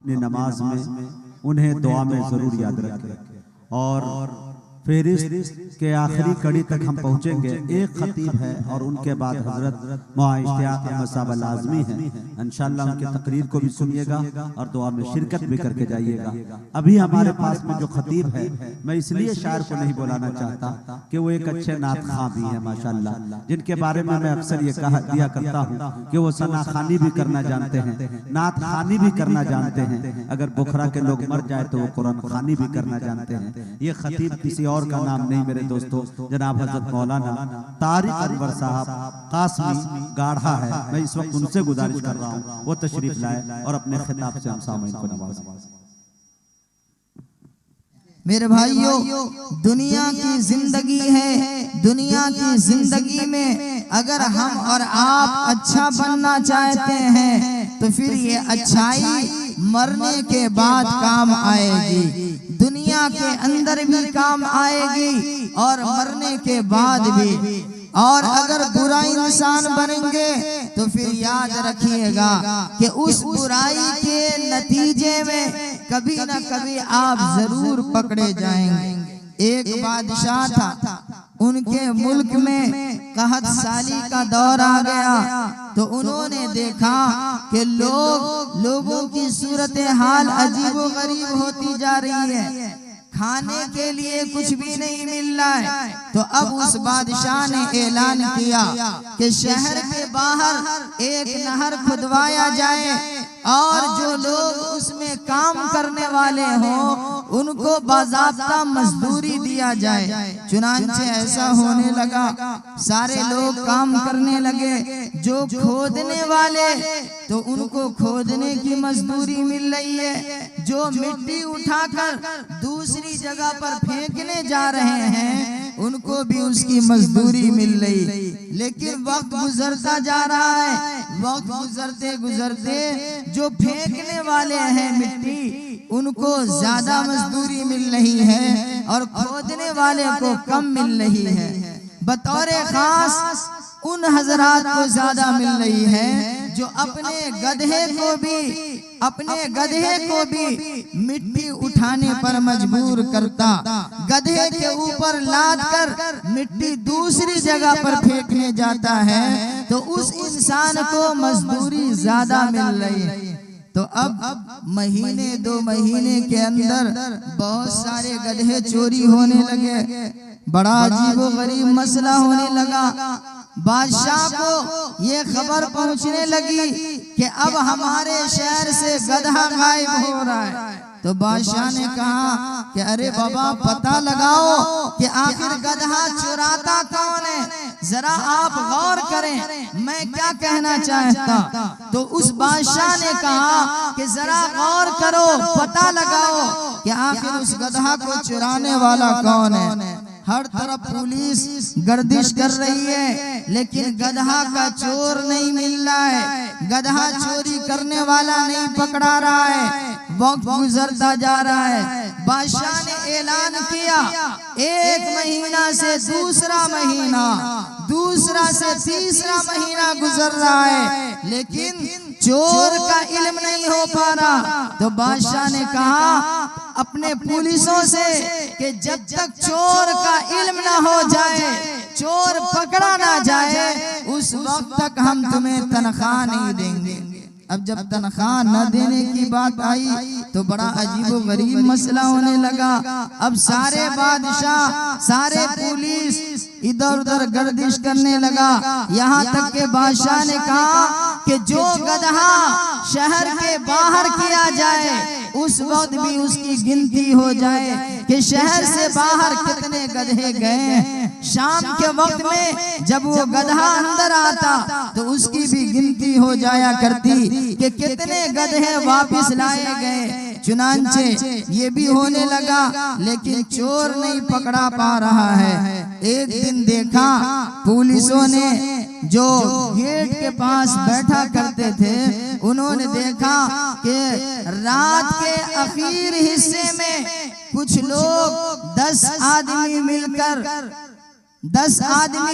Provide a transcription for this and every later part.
अपनी नमाज में उन्हें दुआ में जरूर याद रखें। और फेरिस्त के आखिरी कड़ी तक हम पहुंचेंगे। एक खतीब है और उनके बाद हजरत मुआइश्तियात अहमद साहब लाजमी है। इंशाअल्लाह उनके तकरीर को भी सुनिएगा और दुआ में शिरकत भी करके जाइएगा। अभी हमारे पास में जो खतीब है, मैं इसलिए शायर को नहीं बुलाना चाहता कि वो एक अच्छे नात खां भी है माशाअल्लाह, जिनके बारे में मैं अक्सर ये कहा दिया करता हूँ कि वो सना खानी भी करना जानते हैं, नात खानी भी करना जानते हैं। अगर बुखरा के लोग मर जाए तो वो कुरान खानी भी करना जानते हैं। ये खतीब किसी और का नाम नहीं मेरे दोस्तों, जनाब हजरत मौलाना तारिक अनवर साहब कासमी गाढ़ा है। मैं इस वक्त उनसे गुजारिश कर रहा हूँ वो तशरीफ लाए और अपने खिताब से हम सामईन को नवाजें। मेरे भाइयों, दुनिया की जिंदगी है, दुनिया की जिंदगी में अगर हम और आप अच्छा बनना चाहते हैं तो फिर ये अच्छाई मरने के बाद काम आएगी। दुनिया के अंदर भी काम आएगी और मरने के बाद भी। और अगर बुरा इंसान बनेंगे तो फिर याद रखिएगा कि उस बुराई के नतीजे में कभी ना कभी आप जरूर पकड़े जाएंगे। एक बादशाह था, उनके मुल्क में कहत साली का दौर आ गया तो उन्होंने देखा कि लोगों की सूरत हाल अजीबो गरीब होती जा रही है, खाने के लिए कुछ भी नहीं मिल रहा है। तो अब उस बादशाह ने ऐलान किया कि शहर के बाहर एक नहर खुदवाया जाए और जो लोग उसमें काम करने वाले हों उनको बाज़ाब्ता मजदूरी दिया जाए। चुनांचे ऐसा होने लगा, सारे लोग काम करने लगे। जो खोदने वाले तो उनको खोदने की मजदूरी मिल रही है, जो मिट्टी उठाकर दूसरी जगह पर फेंकने जा रहे हैं उनको भी उसकी मजदूरी मिल रही। लेकिन वक्त गुजरता जा रहा है, वक्त गुजरते गुजरते जो फेंकने वाले हैं मिट्टी उनको ज्यादा मजदूरी मिल रही है और खोदने वाले को कम मिल रही है। बतौर खास उन हजरात को ज्यादा मिल रही है जो अपने गधे को भी मिट्टी उठाने पर मजबूर करता, गधे के ऊपर लाद कर मिट्टी दूसरी जगह पर फेंकने जाता है तो उस इंसान को मजदूरी ज्यादा मिल रही है। तो अब महीने 2 महीने के अंदर बहुत सारे गधे चोरी होने लगे, बड़ा अजीबो गरीब मसला होने लगा। बादशाह को ये खबर पहुंचने लगी कि अब हमारे शहर से गधा गायब हो रहा है। तो बादशाह ने कहा कि अरे बाबा पता लगाओ कि आखिर गधा चुराता कौन है, जरा आप गौर करें मैं क्या कहना चाहता। तो उस बादशाह ने कहा कि जरा गौर करो, पता लगाओ कि आखिर उस गधा को चुराने वाला कौन है। हर तरफ पुलिस गर्दिश कर रही है लेकिन गधा का चोर नहीं मिल रहा है, गधा चोरी करने वाला नहीं पकड़ा रहा है। वक्त गुजरता जा रहा है, बादशाह ने ऐलान किया 1 महीना से दूसरा महीना, दूसरा से तीसरा महीना गुजर रहा है लेकिन चोर का इल्म नहीं हो पा रहा। तो बादशाह ने कहा अपने पुलिसों से कि जब तक चोर का इल्म ना हो जाए, चोर पकड़ा ना जाए, उस वक्त तक हम तुम्हें तनख्वाह नहीं देंगे। अब जब तनख्वाह न देने की बात आई तो बड़ा अजीबो गरीब मसला होने लगा। अब सारे बादशाह, सारे पुलिस इधर उधर गर्दिश करने लगा। यहाँ तक के बादशाह ने कहा कि जो गधा शहर के बाहर किया जाए उस वक्त भी उसकी गिनती हो जाए कि शहर से बाहर कितने गधे गए। शाम के वक्त में जब वो गधा अंदर आता तो उसकी भी गिनती हो जाया करती कि कितने गधे वापस लाए गए। चुनांचे ये भी होने लगा लेकिन चोर नहीं पकड़ा पा रहा है। एक दिन देखा पुलिसों ने जो गेट के पास बैठा करते थे उन्होंने देखा कि रात के आखिर हिस्से में कुछ लोग 10 आदमी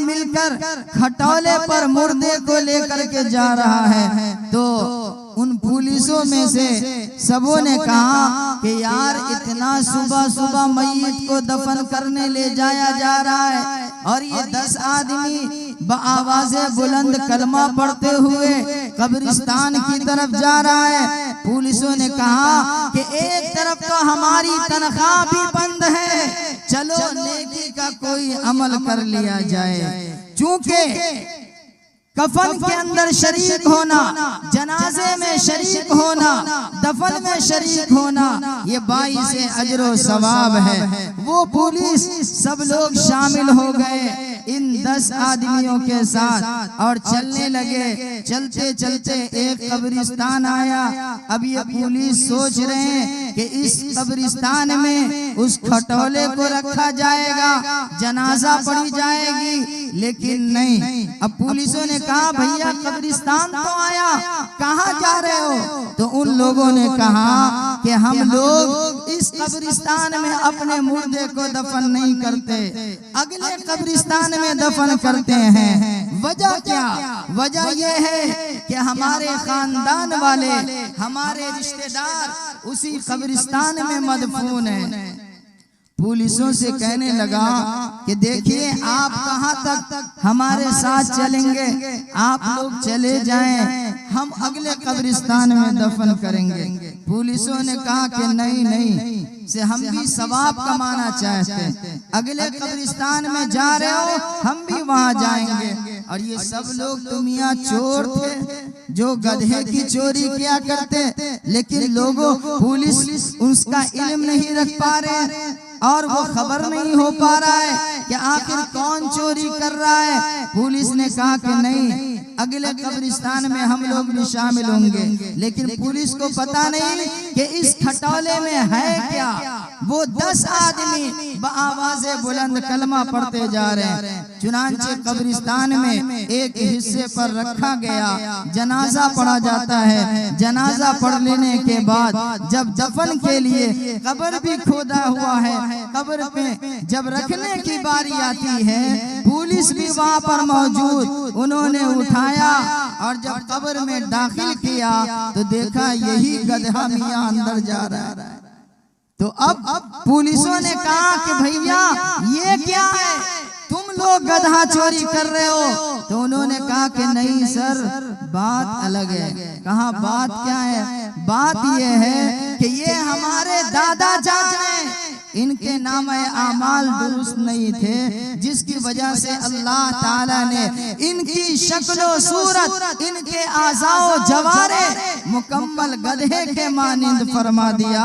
मिलकर खटोले पर मुर्दे को लेकर के जा रहा है। तो उन पुलिसों में से सबों ने कहा कि यार इतना सुबह सुबह मैयत को दफन करने ले जाया जा रहा है और ये 10 आदमी आवाज़े बुलंद कलमा पढ़ते हुए कब्रिस्तान की तरफ जा रहा है। पुलिसों ने कहा कि एक तरफ तो हमारी तनख्वाह भी बंद है, चलो नेकी का कोई अमल कर लिया जाए। चूंकि कफन के अंदर शरीक होना, जनाजे में शरीक होना, दफन में शरीक होना, ये 22 अजरो सवाब है। वो पुलिस सब लोग शामिल हो गए इन 10 आदमियों के साथ और चलने लगे। चलते चलते एक कब्रिस्तान आया। अब ये पुलिस सोच रहे हैं कि इस कब्रिस्तान में उस खटोले को रखा जाएगा, जनाजा पड़ी जाएगी, लेकिन नहीं। अब पुलिसों ने कहा भैया कब्रिस्तान तो आया, कहाँ जा रहे हो? तो उन लोगों ने कहा कि हम लोग इस कब्रिस्तान में अपने मुर्दे को दफन नहीं करते, अगले कब्रिस्तान में दफन करते हैं। वजह क्या? वजह यह है कि हमारे खानदान वाले, हमारे रिश्तेदार उसी कब्रिस्तान में मदफून हैं। पुलिसों से कहने लगा कि देखिए आप कहाँ तक हमारे साथ चलेंगे, आप लोग चले जाएं, हम अगले कब्रिस्तान में दफन करेंगे। पुलिसों ने कहा कि नहीं नहीं, से हम भी सवाब कमाना चाहते हैं, अगले कब्रिस्तान में जा रहे हो, हम भी वहां जाएंगे। और ये सब लोग तो मियां चोर थे जो गधे की चोरी किया करते, लेकिन लोगों पुलिस उसका इल्म नहीं रख पा रहे और वो खबर नहीं हो पा रहा है कि आखिर कौन चोरी कर रहा है। पुलिस ने कहा कि नहीं, अगले कब्रिस्तान में हम लोग भी शामिल होंगे। लेकिन पुलिस को पता नहीं कि इस खटोले में है क्या। वो 10 आदमी आवाज़े बुलंद कलमा पढ़ते जा रहे हैं। चुनांचे कब्रिस्तान में एक हिस्से पर रखा गया, जनाजा पढ़ा जाता है। जनाजा पढ़ लेने के बाद जब दफन के लिए कब्र भी खोदा हुआ है, कब्र पे जब रखने की बारी आती है, पुलिस भी वहाँ पर मौजूद। उन्होंने उठाया और जब कब्र में दाखिल किया तो देखा यही गधा मियां अंदर जा रहा है। तो अब पुलिसों ने कहा कि भैया ये क्या है, तुम लोग गधा चोरी कर रहे हो? तो उन्होंने कहा कि नहीं सर, बात अलग है। कहा बात क्या है? बात ये है कि ये हमारे दादा जान हैं, इनके नाम आमाल दुरुस्त नहीं थे, जिसकी वजह से अल्लाह ताला ने इनकी शक्लो सूरत, इनके आज़ाओ जवारे मुकम्मल गधे के मानिंद फरमा दिया।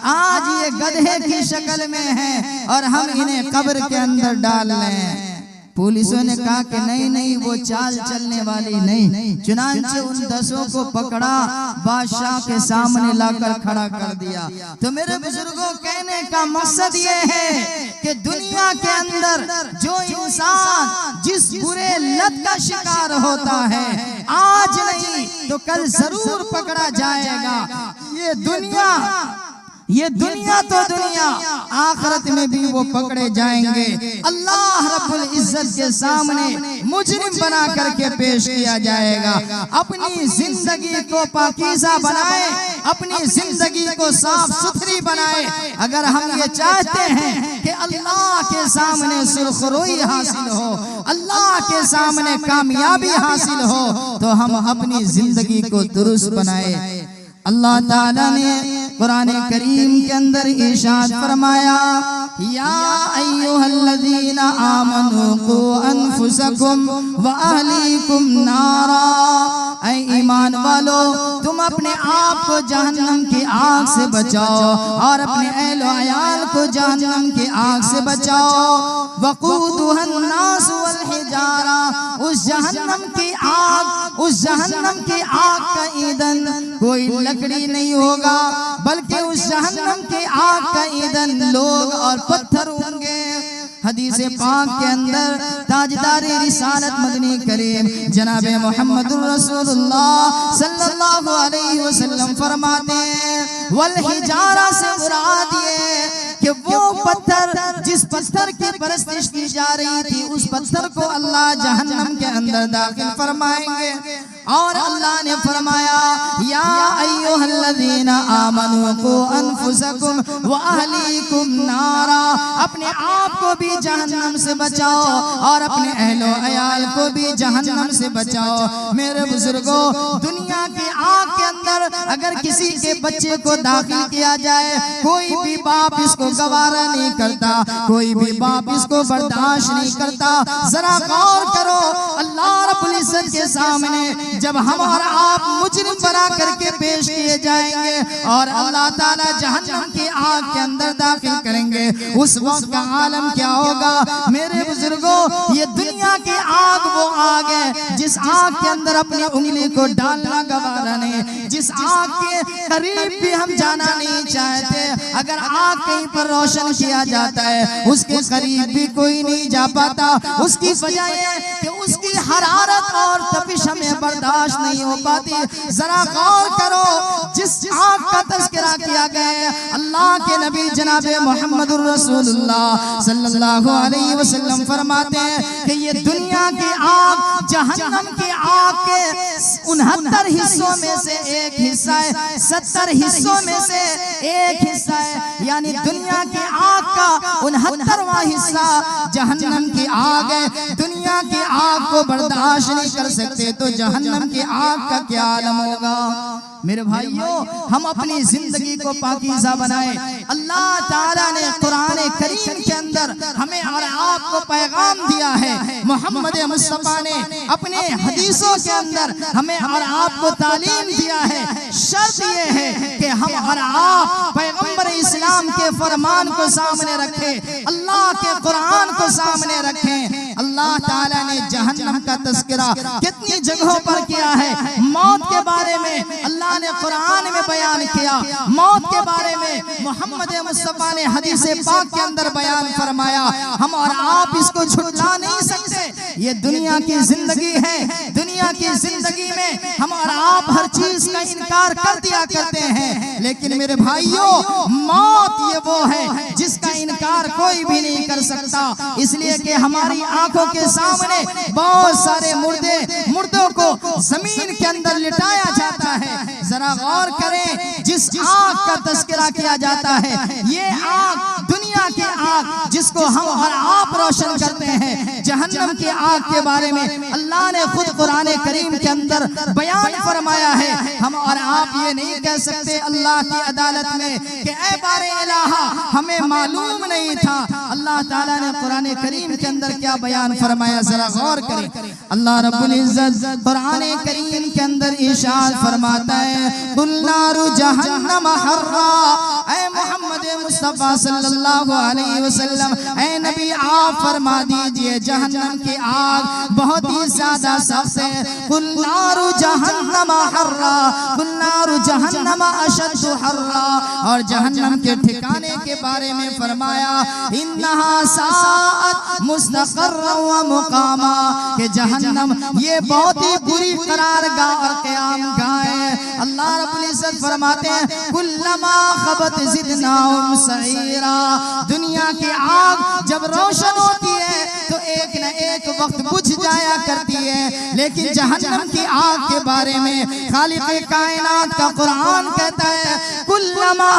आज ये गधे की शक्ल में है और हम इन्हें कब्र के अंदर डाल रहे हैं। पुलिसों ने कहा कि नहीं नहीं, वो चाल चलने वाली नहीं। चुनांचे उन 10 को पकड़ा, बादशाह के सामने लाकर खड़ा कर दिया। तो मेरे बुजुर्गों, कहने का मकसद ये है कि दुनिया के अंदर जो इंसान जिस बुरे लत का शिकार होता है, आज नहीं तो कल जरूर पकड़ा जाएगा। ये दुनिया तो दुनिया, आखिरत में भी वो पकड़े जाएंगे। अल्लाह रब्बुल इज्जत के सामने मुजरिम बना करके पेश किया जाएगा। अपनी जिंदगी को पाकीज़ा बनाए, अपनी जिंदगी को साफ सुथरी बनाए। अगर हम ये चाहते हैं कि अल्लाह के सामने सुरखरुई हासिल हो, अल्लाह के सामने कामयाबी हासिल हो, तो हम अपनी जिंदगी को दुरुस्त बनाए। अल्लाह ताला ने कुरान करीम के अंदर इरशाद फरमाया, या अय्युहल्लज़ीना आमनू कू अनफुसकुम व अहलीकुम नारा। ऐ ईमान वालो, तुम अपने आप को जहन्नम की आग से बचाओ और अपने अहल व अयाल को जहन्नम की आग से बचाओ। वक़ूदुहन नास वल हिजारा, उस जहन्नम की आग, उस जहन्नम की आग का ईंधन कोई लकड़ी नहीं होगा, बल्कि उस जहन्नम की आग का ईंधन लोग और पत्थर होंगे। हदीस पाक के अंदर ताजदारे रिसालत मदनी करीम जनाबे मोहम्मदुर रसूलुल्लाह सल्लल्लाहु अलैहि वसल्लम फरमाते हैं, वल हिजारा से मुराद ये कि कि वो पत्थर, जिस पत्थर की परस्तिश की जा रही थी, उस पत्थर को अल्लाह जहन्नम के अंदर दाखिल फरमाएंगे। और अल्लाह ने फरमाया, या अय्युहल्लज़ीना आमनू क़ू अनफुसकुम व अहलीकुम नारा, अपने आप को भी जहन्नम से बचाओ और अपने अहलो अयाल को भी जहन्नम से बचाओ। मेरे बुजुर्गों, दुनिया की आग के अंदर अगर किसी के बच्चे को दाखिल किया जाए, कोई भी बाप इसको गवारा नहीं करता, कोई भी बाप इसको बर्दाश्त नहीं करता। जरा गौर करो, अल्लाह रब्बुल इज्जत के सामने जब हम और आप मुजरिम बना करके पेश किए जाएंगे और अल्लाह ताला जहन्नम की आग के अंदर दाखिल करेंगे, उस वक्त का आलम क्या होगा? मेरे बुजुर्गों, ये दुनिया की आग वो आग है जिस आग के अंदर अपनी उंगली को डालना गवारा नहीं, जिस आग के करीब भी हम जाना नहीं चाहते। अगर आग कहीं पर रोशन किया जाता है, उसके करीब भी कोई नहीं जा पाता। उसकी वजह है कि उसकी हरारत और तपिश हमें बर्दाश्त नहीं हो पाती। जरा गौर करो, जिस आग का तज़किरा किया गया है, अल्लाह के नबी जनाबे मोहम्मदुर रसूलुल्लाह सल्लल्लाहु अलैहि वसल्लम फरमाते हैं कि ये दुनिया की आग जहन्नम की आग के 69 हिस्सों में से एक हिस्सा है, 70 हिस्सों में से एक हिस्सा है। यानी दुनिया की आग का 69वां हिस्सा जहन्नम की आग है। दुनिया की आग को बर्दाश्त नहीं कर सकते तो जहन्नम की आग का क्या आलम होगा? मेरे भाइयों, हम अपनी जिंदगी को पाकीज़ा बनाएं। अल्लाह ताला ने कुरान करीम के अंदर हमें और आपको पैगाम दिया है। मोहम्मद मुस्तफा ने अपने हदीसों के अंदर हमें और आपको तालीम दिया है। शर्त ये है कि हम और आप पैगंबर इस्लाम के फरमान को सामने रखें, अल्लाह के कुरान को सामने रखें। अल्लाह ताला ने जहन्नम का तज़किरा कितनी जगहों पर किया है। मौत के बारे में अल्लाह ने कुरान में बयान किया, मौत के बारे में मोहम्मद मुस्तफा ने हदीस पाक के अंदर बयान फरमाया। हम और आप इसको झुठला नहीं सकते। ये दुनिया की जिंदगी है, दुनिया की जिंदगी में हम और आप हर चीज का इनकार कर दिया करते हैं, लेकिन मेरे भाइयों, मौत ये वो है जिसका इनकार कोई भी नहीं कर सकता। इसलिए कि हमारी आंखों के सामने बहुत सारे मुर्दों को जमीन के अंदर लिटाया जाता है। जरा गौर करें, जिस आग का तज़किरा किया जाता है, ये आग दुनिया की आग जिसको हम और आप रोशन करते हैं, जहन्नम की आग के बारे में अल्लाह ने खुद कुरान करीम के अंदर बयान फरमाया है। हम और आप ये नहीं कह सकते अल्लाह की अदालत में कि ऐ बारे इलाहा, हमें मालूम नहीं था। अल्लाह ताला ने कुरान करीम के अंदर क्या बयान फरमाया, जरा गौर करें। अल्लाह रब्बुल इज्जत कुरान करीम के अंदर इरशाद फरमाता है, कुल नारु जहन्नम हर्रा। ऐ मोहम्मद मुस्तफा सल्लल्लाहु अलैहि वसल्लम, ऐ नबी आप फरमा दीजिए, जहन्नम की आग बहुत ही ज्यादा सख्त है। कुल नारु जहन्नम हर्रा, कुल नारु जहन्नम अशद्दु हर्रा। और जहन्नम के ठिकाने के बारे में फरमाया, इन्नहा साअत मुस्तक़र्रा व मुकामा, कि जहन्नम ये बहुत ही बुरी करारगाह और क़यामगाह है। अल्लाह रब्बुल इज्जत फरमाते हैं, कुल्लमा खबत ज़िदनाहुम सईरा। दुनिया की आग जब रोशन होती है तो एक न एक वक्त बुझ जाया करती है, लेकिन जहन्नम की आग के बारे में खालिक़े कायनात का कुरान कहता है, कुल्लमा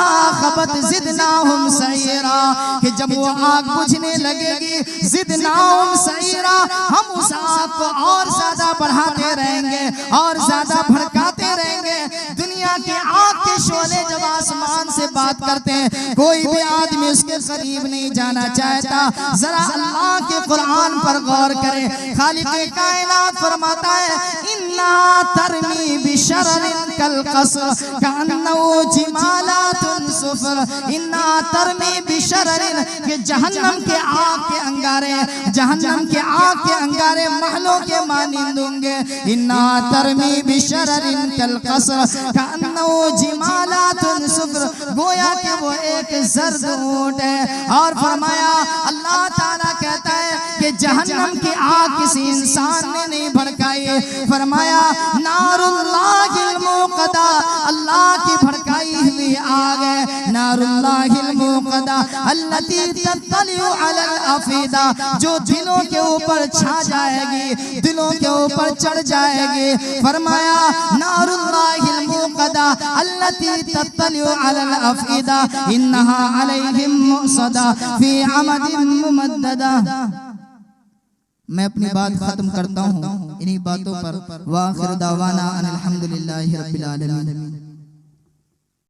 खबत ज़िदनाहुम सईरा, कि जब वो आग बुझने लगेगी, ज़िदनाहुम सईरा, हम उस आग को और ज्यादा बढ़ाते रहेंगे और ज्यादा भड़काते रहेंगे। दुनिया की आग के शोले जब आसमान से बात करते हैं, कोई भी आदमी उसके करीब नहीं जाना चाहता। जरा अल्लाह के कुरान पर गौर करें, खालिक़े कायनात फरमाता है, इन्ना तरमी बिशररिन कल कसर कअन्नहु जिमालातुन सुफर। इन्ना तरमी बिशररिन, कि जहन्नम के आग के अंगारे, जहन्नम के आग के अंगारे महलों के मानिंद होंगे। इन्ना तरमी बिशररिन कल कसर कअन्नहु जिमालातुन सुफर, गोया कि वो एक जर्द ऊंट है। और फरमाया, अल्लाह ताला कहता है कि जहन्नम की आग किसी इंसान ने नहीं भड़काई। फरमाया, नारुल्लाहिल मुक़दा, अल्लाह की भड़काई हुई आग है, नारुल्लाहिल मुक़दा अल्लती तत्तलिउ अलल अफीदा, जो दिलों के ऊपर छा जाएगी, दिलों के ऊपर चढ़ जाएगी। फरमाया नारुल्लाहिल मुक़दा अल्लती तत्तलिउ अलल अफीदा इन्नहा अलैहिम मुसदा फी अमदिन मुमद्ददा। मैं अपनी बात खत्म करता हूँ इन्हीं बातों पर। वाखिर दावाना अनिल हम्दुलिल्लाहि रब्बिल आलमीन।